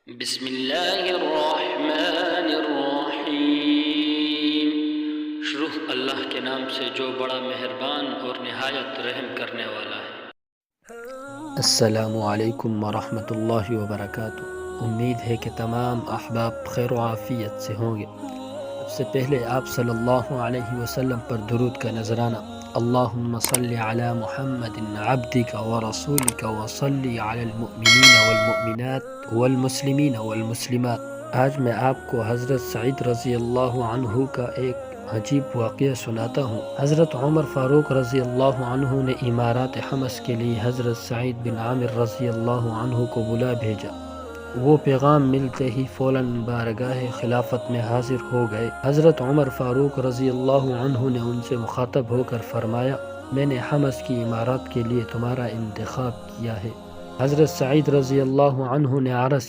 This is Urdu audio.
بسم اللہ الرحمن الرحیم۔ شروع اللہ کے نام سے جو بڑا مہربان اور نہایت رحم کرنے والا ہے۔ السلام علیکم ورحمۃ اللہ وبرکاتہ۔ امید ہے کہ تمام احباب خیر و عافیت سے ہوں گے۔ سب سے پہلے آپ صلی اللہ علیہ وسلم پر درود کا نذرانہ۔ اللہم صلی علی محمد عبدک ورسولک وصلی علی المؤمنین والمؤمنات والمسلمین والمسلمات۔ آج میں آپ کو حضرت سعید رضی اللہ عنہ کا ایک عجیب واقعہ سناتا ہوں۔ حضرت عمر فاروق رضی اللہ عنہ نے امارات حمص کے لیے حضرت سعید بن عامر رضی اللہ عنہ کو بلا بھیجا۔ وہ پیغام ملتے ہی فوراً بارگاہ خلافت میں حاضر ہو گئے۔ حضرت عمر فاروق رضی اللہ عنہ نے ان سے مخاطب ہو کر فرمایا، میں نے حمص کی امارات کے لیے تمہارا انتخاب کیا ہے۔ حضرت سعید رضی اللہ عنہ نے عرض